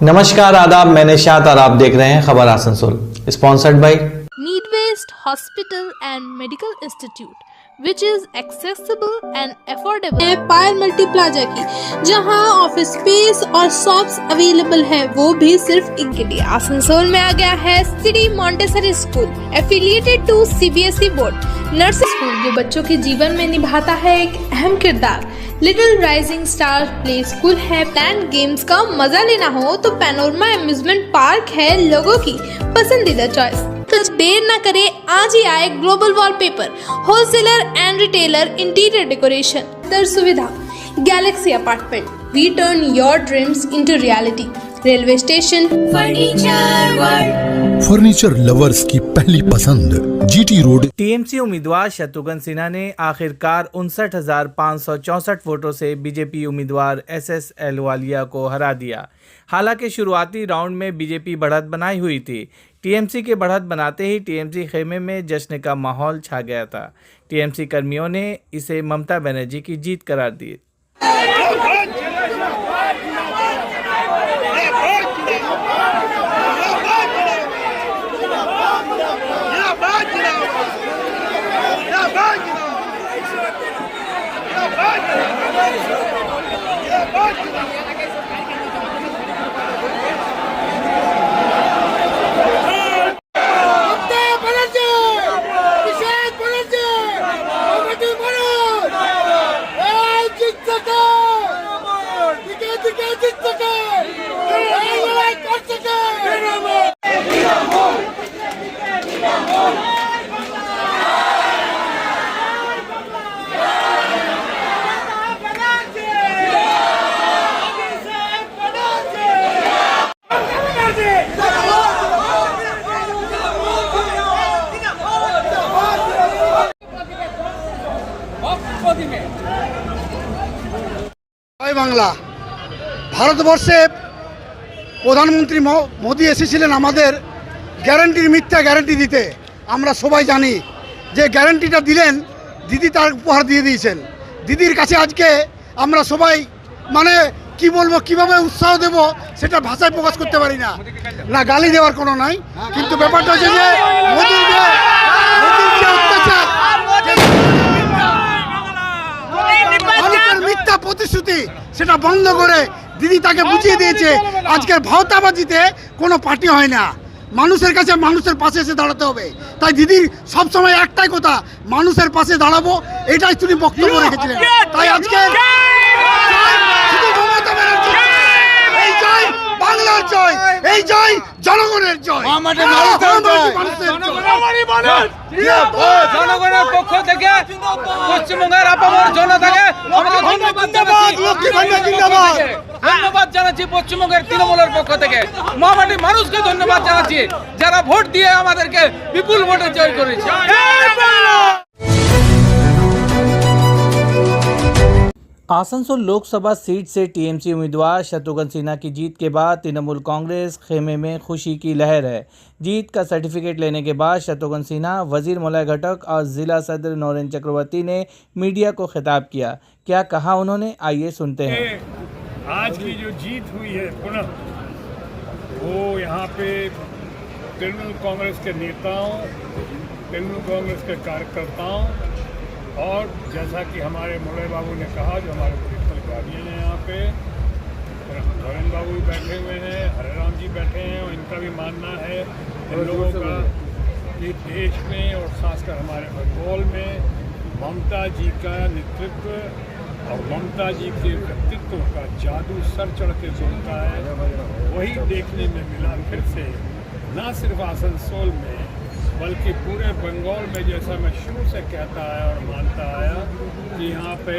नमस्कार, आदाब। मैं निशात और आप देख रहे हैं खबर Asansol, sponsored by Need-Based Hospital and Medical Institute, which is accessible and affordable. है पायल मल्टी प्लाजा की, जहां ऑफिस स्पेस और शॉप्स अवेलेबल है, वो भी सिर्फ इनके लिए। आसनसोल में आ गया है city montessori school, affiliated to CBSE board nursery school, जो बच्चों के जीवन में निभाता है एक अहम किरदार। Little rising star play school है। लैंड गेम्स का मजा लेना हो तो पैनोरमा अम्यूजमेंट पार्क है लोगों की पसंदीदा चॉइस। तो देर न करे, आज ही आए global wallpaper, wholesaler and retailer, interior decoration, दर सुविधा, galaxy apartment. We turn your dreams into reality. Railway station, furniture lovers की पहली पसंद, GT रोड। टीएमसी उम्मीदवार शत्रुघ्न सिन्हा ने आखिरकार 59,564 वोटों से बीजेपी उम्मीदवार SS अहलुवालिया को हरा दिया। हालांकि शुरुआती राउंड में बीजेपी बढ़त बनाई हुई थी। टीएमसी के बढ़त बनाते ही टीएमसी खेमे में जश्न का माहौल छा गया था। टीएमसी कर्मियों ने इसे ममता बनर्जी की जीत करार दी। বাংলা ভারতবর্ষে প্রধানমন্ত্রী মোদি এসেছিলেন আমাদের গ্যারান্টির মিথ্যা গ্যারান্টি দিতে। আমরা সবাই জানি যে গ্যারান্টিটা দিলেন, দিদি তার উপহার দিয়ে দিয়েছেন। দিদির কাছে আজকে আমরা সবাই মানে কি বলবো, কিভাবে উৎসাহ দেব সেটা ভাষায় প্রকাশ করতে পারি না। না গালি দেওয়ার কোনো নাই, কিন্তু ব্যাপারটা হচ্ছে যে মোদির যে অত্যাচার, মিথ্যা প্রতিশ্রুতি, সেটা বন্ধ করে দিদি তাকে বুঝিয়ে দিয়েছে আজকের ভাওতাবাজিতে কোনো পার্টি হয় না। মানুষের কাছে মানুষের পাশে এসে দাঁড়াতে হবে। তাই দিদির সবসময় একটাই কথা, মানুষের পাশে দাঁড়াবো, এটাই তিনি বক্তব্য রেখেছিলেন। তাই আজকে এই জয় বাংলার জয়, এই জয় জনগণের জয়, জনগণের পক্ষ থেকে পশ্চিমবঙ্গের আপামর জনতাকে ধন্যবাদ জানাচ্ছি। পশ্চিমবঙ্গের তৃণমূলের পক্ষ থেকে মহামাটি মানুষকে ধন্যবাদ জানাচ্ছি, যারা ভোট দিয়ে আমাদেরকে বিপুল ভোটে জয় করেছে। आसनसोल लोकसभा सीट से टीएमसी उम्मीदवार शत्रुघ्न सिन्हा की जीत के बाद तृणमूल कांग्रेस खेमे में खुशी की लहर है। जीत का सर्टिफिकेट लेने के बाद शत्रुघ्न सिन्हा, वजीर मलय घटक और जिला सदर नौरेन चक्रवर्ती ने मीडिया को खिताब किया। क्या कहा उन्होंने, आइए सुनते हैं। आज की जो जीत हुई है पुनः, वो यहाँ पे तृणमूल कांग्रेस के नेताओं, तृणमूल कांग्रेस के कार्यकर्ताओं और जैसा कि हमारे मुरली बाबू ने कहा, जो हमारे पोलिटिकल गार्डियन हैं यहाँ पे, नरेन बाबू भी बैठे हुए हैं, हरे राम जी बैठे हैं, और इनका भी मानना है इन लोगों का कि देश में और खासकर हमारे बंगाल में ममता जी का नेतृत्व और ममता जी के व्यक्तित्व का जादू सर चढ़ के बोलता है, वही देखने में मिला फिर से, न सिर्फ आसनसोल में बल्कि पूरे बंगाल में। जैसा मैं शुरू से कहता आया और मानता आया कि यहाँ पे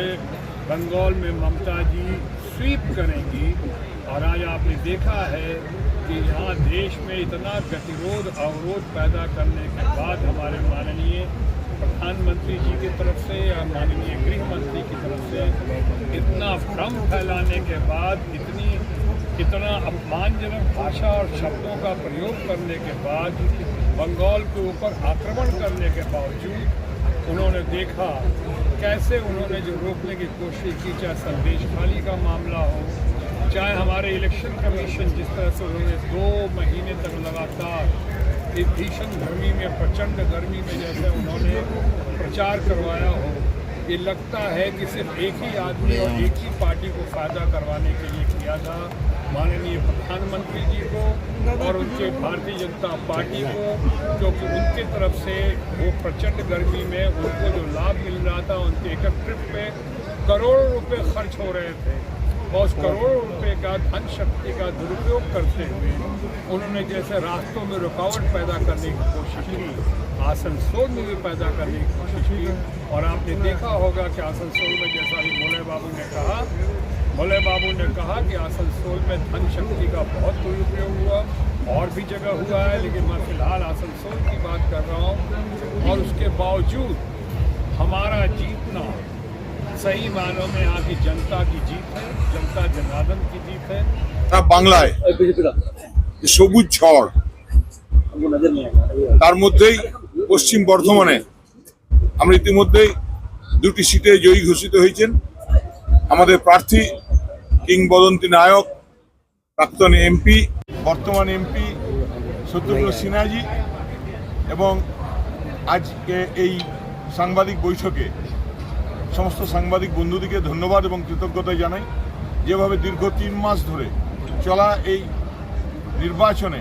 बंगाल में ममता जी स्वीप करेंगी, और आज आपने देखा है कि यहाँ देश में इतना गतिरोध अवरोध पैदा करने के बाद हमारे माननीय प्रधानमंत्री जी की तरफ से या माननीय गृह मंत्री की तरफ से इतना भ्रम फैलाने के बाद, इतना अपमानजनक भाषा और शब्दों का प्रयोग करने के बाद बंगाल के ऊपर आक्रमण करने के बावजूद उन्होंने देखा कैसे उन्होंने जो रोकने की कोशिश की, चाहे संदेश खाली का मामला हो, चाहे हमारे इलेक्शन कमीशन जिस तरह से उन्होंने 2 महीने तक लगातार इस भीषण गर्मी में, प्रचंड गर्मी में जैसे उन्होंने प्रचार करवाया हो, ये लगता है कि सिर्फ एक ही आदमी और एक ही पार्टी को फायदा करवाने के लिए किया था, माननीय प्रधानमंत्री जी को और उनके भारतीय जनता पार्टी को, क्योंकि उनके तरफ से वो प्रचंड गर्मी में उनको जो लाभ मिल रहा था, उनके एक ट्रिप पे करोड़ों रुपए खर्च हो रहे थे और उस करोड़ों रुपए का धन शक्ति का दुरुपयोग करते हुए उन्होंने जैसे रास्तों में रुकावट पैदा करने की कोशिश की, आसनसोल में भी पैदा करने की कोशिश की। और आपने देखा होगा कि आसनसोल में जैसा भी भोले बाबू ने कहा कि आसनसोल में धन शक्ति का बहुत दुरुपयोग हुआ, और भी जगह हुआ है, लेकिन मैं फिलहाल आसनसोल की बात कर रहा हूँ। और उसके बावजूद हमारा जीतना सही मानों में यहाँ की जनता की जीत है, जनता जनार्दन की जीत है। বাংলায় সবুজ ঝড়, তার মধ্যেই পশ্চিম বর্ধমানে আমরা ইতিমধ্যেই 2টি সিটে জয়ী ঘোষিত হয়েছেন আমাদের প্রার্থী কিংবদন্তি নায়ক প্রাক্তন এমপি বর্তমান এমপি শত্রুঘ্ন সিনহাজি। এবং আজকে এই সাংবাদিক বৈঠকে সমস্ত সাংবাদিক বন্ধুদেরকে ধন্যবাদ এবং কৃতজ্ঞতা জানাই, যেভাবে দীর্ঘ 3 মাস ধরে চলা এই নির্বাচনে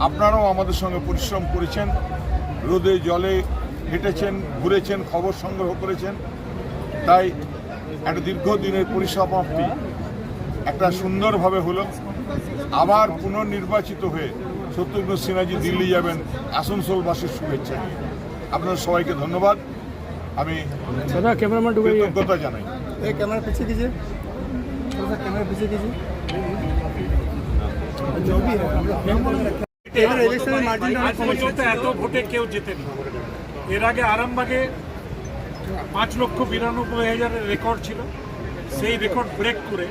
আপনারাও আমাদের সঙ্গে পরিশ্রম করেছেন, রোদে জলে হেঁটেছেন, ঘুরেছেন, খবর সংগ্রহ করেছেন। তাই একটা দীর্ঘদিনের পরিসমাপ্তি একটা সুন্দরভাবে হলো। আবার পুনর্নির্বাচিত হয়ে শত্রুঘ্ন সিনহাজি দিল্লি যাবেন আসানসোলবাসীর শুভেচ্ছা নিয়ে। আপনাদের সবাইকে ধন্যবাদ, আমি কৃতজ্ঞতা জানাই। कैमरा पीछे कीजिए, थोड़ा सा कैमरा पीछे कीजिए। जो भी है इलेक्शन मार्जिन এত ভোটে কেউ জেতেনি। এর আগে আরামবাগে 5,92,000 রেকর্ড ছিল, সেই রেকর্ড ব্রেক করে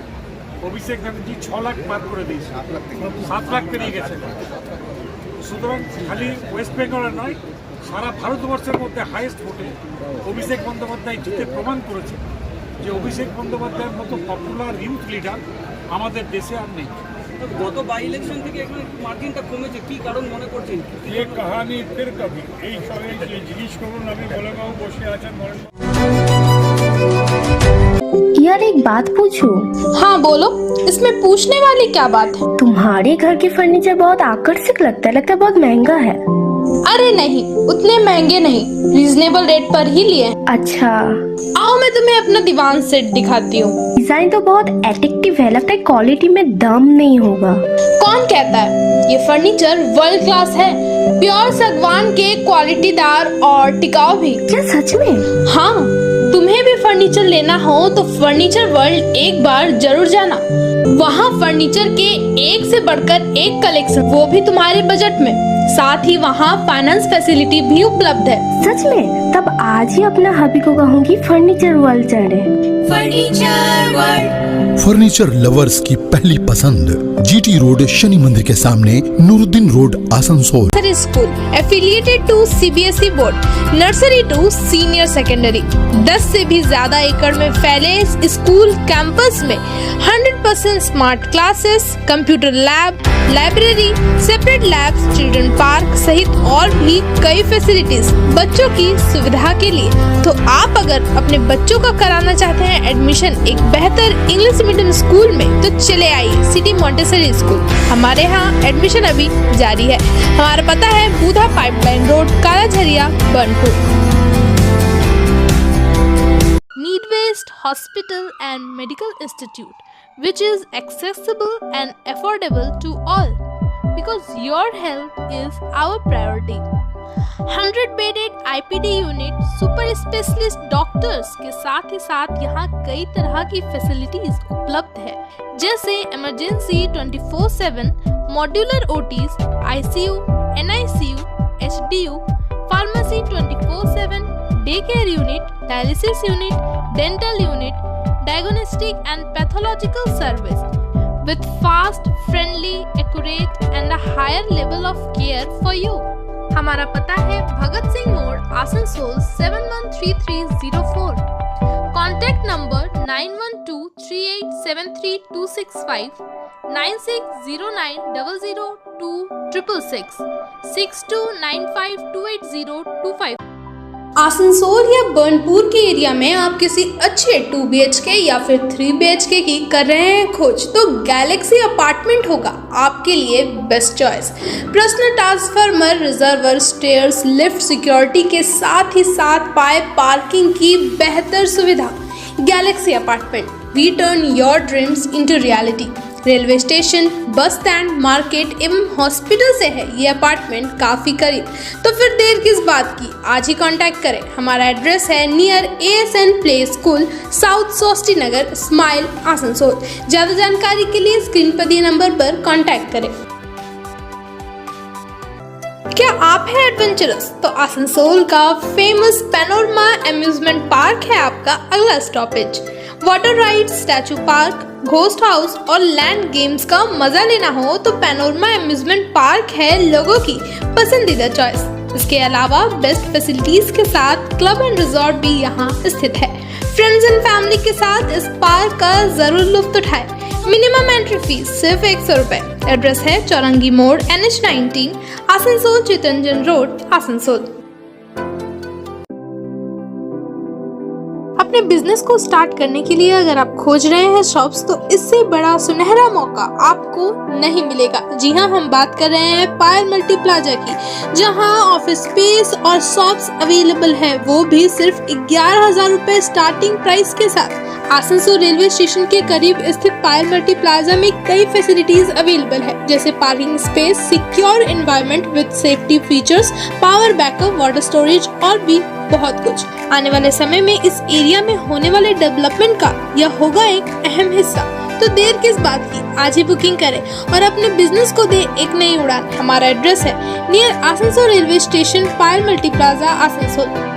অভিষেক ব্যানার্জি 6 লাখ পার করে দিয়েছে, 7 লাখ পেরিয়ে গেছে। সুতরাং খালি ওয়েস্ট বেঙ্গলে নয়, সারা ভারতবর্ষের মধ্যে হাইয়েস্ট ভোটে অভিষেক বন্দ্যোপাধ্যায় জিতে প্রমাণ করেছে যে অভিষেক বন্দ্যোপাধ্যায়ের মতো পপুলার ইউথ লিডার আমাদের দেশে আর নেই। গত বাই ইলেকশন থেকে এখানে মার্জিনটা কমেছে, কি কারণ মনে করছেন? ये कहानी फिर कभी এই সরে যে জিজ্ঞেস করুন, আমি বলে বাবু বসে আছেন বলেন। यार एक बात पूछूं? हाँ बोलो, इसमें पूछने वाली क्या बात है? तुम्हारे घर के फर्नीचर बहुत आकर्षक लगता है बहुत महंगा है। अरे नहीं, उतने महंगे नहीं, रीजनेबल रेट पर ही लिए हैं। अच्छा, आओ मैं तुम्हें अपना दीवान सेट दिखाती हूँ। डिजाइन तो बहुत एट्रैक्टिव है, लगता है क्वालिटी में दम नहीं होगा। कौन कहता है? ये फर्नीचर वर्ल्ड क्लास है, प्योर सागवान के, क्वालिटीदार और टिकाऊ भी। क्या सच में? हाँ, तुम्हें भी फर्नीचर लेना हो तो फर्नीचर वर्ल्ड एक बार जरूर जाना। वहाँ फर्नीचर के एक से बढ़कर एक कलेक्शन, वो भी तुम्हारे बजट में। साथ ही वहाँ फाइनेंस फैसिलिटी भी उपलब्ध है। सच में? तब आज ही अपना हबी को कहूँगी फर्नीचर वर्ल्ड चढ़े। फर्नीचर लवर्स की पहली पसंद, जीटी रोड, शनि मंदिर के सामने, Nuruddin road, Asansol. School affiliated to CBSE board, nursery to senior secondary. 10 से भी ज्यादा एकड़ में फैले इस स्कूल कैंपस में 100% smart classes, computer lab, library, separate labs, children park सहित और भी कई फैसिलिटीज बच्चों की सुविधा के लिए। तो आप अगर अपने बच्चों का कराना चाहते हैं एडमिशन एक बेहतर इंग्लिश मीडियम स्कूल में, तो चले आइए सिटी मॉन्टेसरी स्कूल। हमारे यहाँ एडमिशन अभी जारी है। हमारा पता है Budha pipeline road, Kalajharia, Burnpur. Needwaste Hospital and Medical Institute, which is accessible and affordable to all, because your health is our priority. 100-bedded IPD unit, super specialist doctors के साथ ही साथ यहाँ कई तरह की फैसिलिटीज उपलब्ध है, जैसे emergency 24/7, modular OTs, ICU, NICU, HDU, pharmacy 24/7, day care unit, dialysis unit, dental unit, diagnostic and pathological service with fast, friendly, accurate and a higher level of care for you. हमारा पता है भगत सिंह मोड़, Asansol 713304। Contact number 9123873265, 9609002666, 6295280255। Asansol या बर्नपुर के area में आप किसी अच्छे 2 BHK या फिर 3 BHK की कर रहे हैं खोज, तो गैलेक्सी अपार्टमेंट होगा आपके लिए best choice. Personal transformer, reservoir, stairs, lift, security के साथ ही साथ पाए पार्किंग की बेहतर सुविधा। Galaxy apartment, we turn your dreams into reality. Railway station, bus stand, market एवं हॉस्पिटल से है ये अपार्टमेंट काफ़ी करीब, तो फिर देर किस बात की, आज ही कांटेक्ट करें। हमारा एड्रेस है near ASN play school, south Sosti Nagar, Ismile, Asansol. ज़्यादा जानकारी के लिए स्क्रीन पर दिए नंबर पर कांटेक्ट करें। क्या आप हैं एडवेंचरस? तो आसनसोल का फेमस पैनोरमा अम्यूजमेंट पार्क है आपका अगला stoppage. Water ride, statue park, ghost house और लैंड गेम्स का मजा लेना हो तो पैनोरमा अम्यूजमेंट पार्क है लोगों की पसंदीदा चॉइस। इसके अलावा बेस्ट फैसिलिटीज के साथ क्लब एंड रिजॉर्ट भी यहाँ स्थित है। फ्रेंड्स एंड फैमिली के साथ इस पार्क का जरूर लुत्फ उठाएं। मिनिमम एंट्री फीस सिर्फ 100 रुपए। एड्रेस है चौरंगी मोड़, NH19, आसनसोल, चितरंजन रोड, आसनसोल। अपने बिजनेस को स्टार्ट करने के लिए अगर आप खोज रहे हैं शॉप्स, तो इससे बड़ा सुनहरा मौका आपको नहीं मिलेगा। जी हाँ, हम बात कर रहे हैं पायल मल्टी प्लाजा की, जहां ऑफिस स्पेस और शॉप्स अवेलेबल हैं, वो भी सिर्फ 11,000 रुपए स्टार्टिंग प्राइस के साथ। आसनसोल रेलवे स्टेशन के करीब स्थित पायल मल्टी प्लाजा में कई फैसिलिटीज अवेलेबल है, जैसे parking space, secure environment with safety features, power backup, water storage और भी बहुत कुछ। आने वाले समय में इस एरिया में होने वाले डेवलपमेंट का यह होगा एक अहम हिस्सा, तो देर किस बात की, आज ही बुकिंग करें और अपने बिजनेस को दे एक नई उड़ान। हमारा एड्रेस है नियर आसनसोल रेलवे स्टेशन, पायल मल्टी प्लाजा, आसनसोल।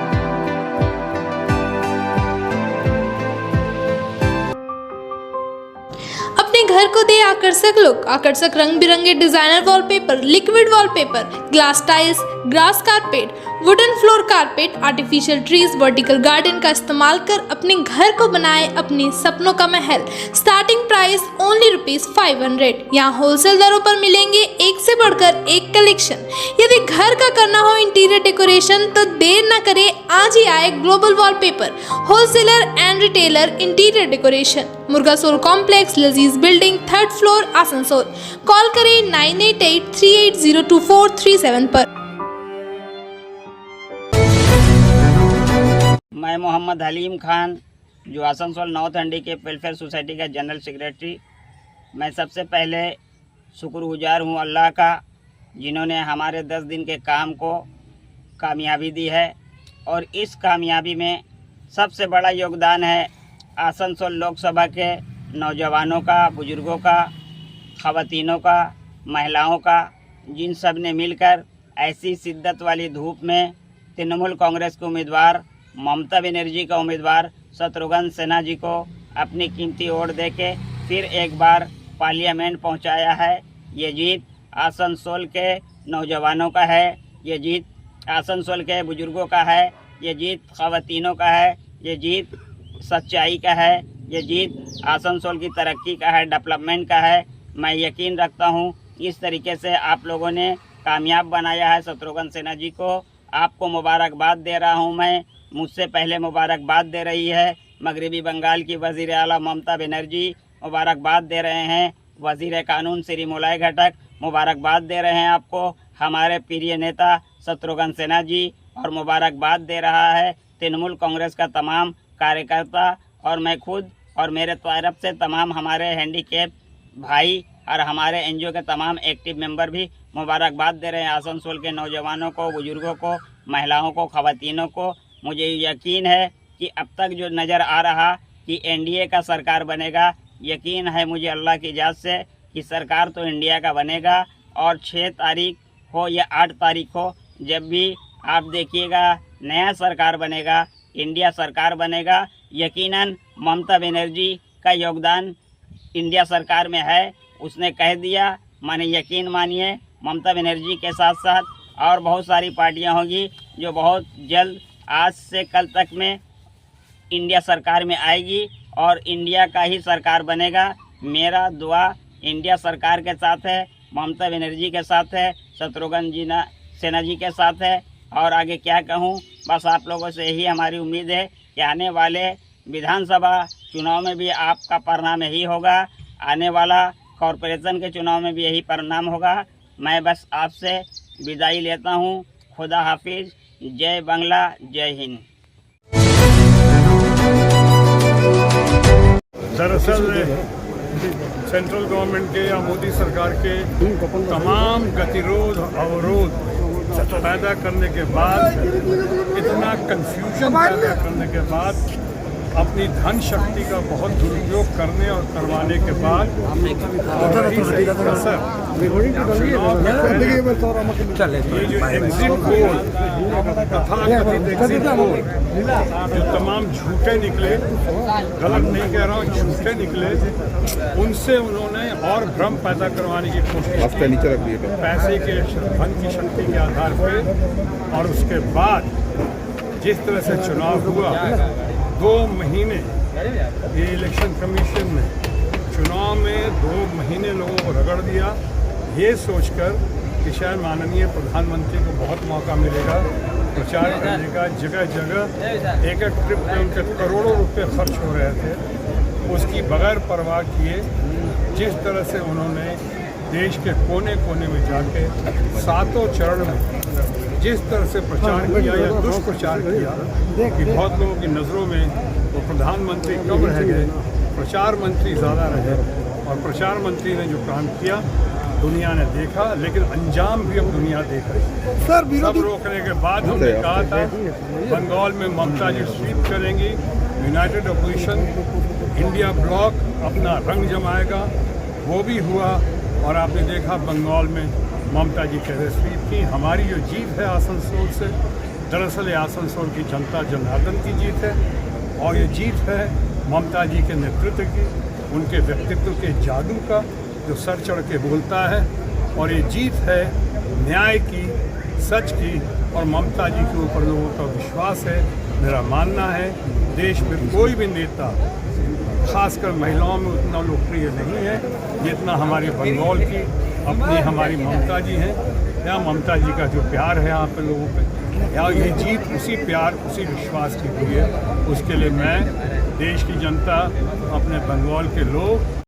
घर को दे आकर्षक लुक, आकर्षक रंग बिरंगे designer wallpaper, liquid wallpaper, glass tiles, grass carpet, wooden floor carpet, artificial trees, vertical garden का इस्तेमाल कर अपने घर को बनाए अपने सपनों का महल। Starting price only ₹500। यहाँ होलसेल दरों पर मिलेंगे एक से बढ़कर एक कलेक्शन। यदि घर का करना हो इंटीरियर डेकोरेशन तो देर न करें, आज ही आए global wallpaper, wholesaler and retailer interior decoration, Murgasol complex, Lazeez building, 3rd floor, Asansol. Call करें 9883802437 पर। मैं मोहम्मद हलीम खान, जो आसनसोल नॉर्थ हंडी के वेलफेयर सोसाइटी का जनरल सेक्रेटरी। मैं सबसे पहले शुक्रगुजार हूँ अल्लाह का, जिन्होंने हमारे 10 दिन के काम को कामयाबी दी है, और इस कामयाबी में सबसे बड़ा योगदान है आसनसोल लोकसभा के नौजवानों का, बुजुर्गों का, ख़वातीनों का, महिलाओं का, जिन सब ने मिलकर ऐसी शिद्दत वाली धूप में तृणमूल कांग्रेस के उम्मीदवार ममता बनर्जी का उम्मीदवार शत्रुघ्न सिन्हा जी को अपनी कीमती वोट देके फिर एक बार पार्लियामेंट पहुंचाया है। ये जीत आसनसोल के नौजवानों का है, ये जीत आसनसोल के बुजुर्गों का है, ये जीत ख़वातीनों का है, ये जीत सच्चाई का है, ये जीत आसनसोल की तरक्की का है, डेवलपमेंट का है। मैं यकीन रखता हूँ इस तरीके से आप लोगों ने कामयाब बनाया है शत्रुघ्न सिन्हा जी को। आपको मुबारकबाद दे रहा हूँ मैं, मुझसे पहले मुबारकबाद दे रही है मगरबी बंगाल की वज़ीर आला ममता बनर्जी, मुबारकबाद दे रहे हैं वज़ीर कानून श्री मोलाई घटक, मुबारकबाद दे रहे हैं आपको हमारे प्रिय नेता शत्रुघ्न सिन्हा जी, और मुबारकबाद दे रहा है तृणमूल कांग्रेस का तमाम कार्यकर्ता, और मैं खुद और मेरे तरफ से तमाम हमारे हैंडीकैप भाई और हमारे एनजीओ के तमाम एक्टिव मेंबर भी मुबारकबाद दे रहे हैं आसनसोल के नौजवानों को, बुजुर्गों को, महिलाओं को, ख़वातीनों को। मुझे यकीन है कि अब तक जो नज़र आ रहा कि एनडीए का सरकार बनेगा, यकीन है मुझे अल्लाह की इजाज़त से कि सरकार तो इंडिया का बनेगा, और 6 तारीख हो या 8 तारीख हो, जब भी आप देखिएगा नया सरकार बनेगा, इंडिया सरकार बनेगा, यकीनन ममता बनर्जी का योगदान इंडिया सरकार में है। उसने कह दिया, माने यकीन मानिए ममता बनर्जी के साथ साथ और बहुत सारी पार्टियां होंगी जो बहुत जल्द आज से कल तक में इंडिया सरकार में आएगी और इंडिया का ही सरकार बनेगा। मेरा दुआ इंडिया सरकार के साथ है, ममता बनर्जी के साथ है, शत्रुघ्न सिन्हा जी के साथ है। और आगे क्या कहूँ, बस आप लोगों से यही हमारी उम्मीद है कि आने वाले विधानसभा चुनाव में भी आपका परिणाम यही होगा, आने वाला कॉरपोरेशन के चुनाव में भी यही परिणाम होगा। मैं बस आपसे विदाई लेता हूँ। खुदा हाफिज। जय बांग्ला, जय हिंद। दरअसल सेंट्रल गवर्नमेंट के या मोदी सरकार के तमाम गतिरोध अवरोध पैदा करने के बाद, इतना कंफ्यूजन पैदा करने के बाद, अपनी धन शक्ति का बहुत दुरुपयोग करने और करवाने के बाद ये जो एग्जिट पोल, तथाकथित एग्जिट पोल जो तमाम झूठे निकले, गलत नहीं कह रहा हूँ, झूठे निकले, उनसे उन्होंने और भ्रम पैदा करवाने की कोशिश की पैसे के धन की शक्ति के आधार पर। और उसके बाद जिस तरह से चुनाव हुआ, 2 महीने ये इलेक्शन कमीशन ने चुनाव में 2 महीने लोगों को रगड़ दिया, ये सोचकर कि शायद माननीय प्रधानमंत्री को बहुत मौका मिलेगा प्रचार करने का। जगह जगह एक ट्रिप पे उनके करोड़ों रुपए खर्च हो रहे थे, उसकी बगैर परवाह किए जिस तरह से उन्होंने देश के कोने कोने में जाके 7 चरण में जिस तरह से प्रचार किया या दुष्प्रचार किया कि बहुत लोगों की नज़रों में वो प्रधानमंत्री कम रह गए, प्रचार मंत्री ज़्यादा रहे। और प्रचार मंत्री ने जो काम किया दुनिया ने देखा, लेकिन अंजाम भी अब दुनिया देख रही है। सब रोकने के बाद हमने कहा था बंगाल में ममता जी स्वीप करेंगी, यूनाइटेड अपोजिशन इंडिया ब्लॉक अपना रंग जमाएगा, वो भी हुआ। और आपने देखा बंगाल में ममता जी कैसे स्वीप की। हमारी जो जीत है आसनसोल से, दरअसल ये आसनसोल की जनता जनार्दन की जीत है, और ये जीत है ममता जी के नेतृत्व की, उनके व्यक्तित्व के जादू का जो सर चढ़ के बोलता है। और ये जीत है न्याय की, सच की, और ममता जी के ऊपर लोगों का विश्वास है। मेरा मानना है देश में कोई भी नेता, खासकर महिलाओं में, उतना लोकप्रिय नहीं है जितना हमारे बंगाल की अपनी हमारी ममता जी हैं। यहाँ ममता जी का जो प्यार है यहाँ पे लोगों पे, यहाँ ये जीत उसी प्यार, उसी विश्वास की हुई है। उसके लिए मैं, देश की जनता, अपने बंगाल के लोग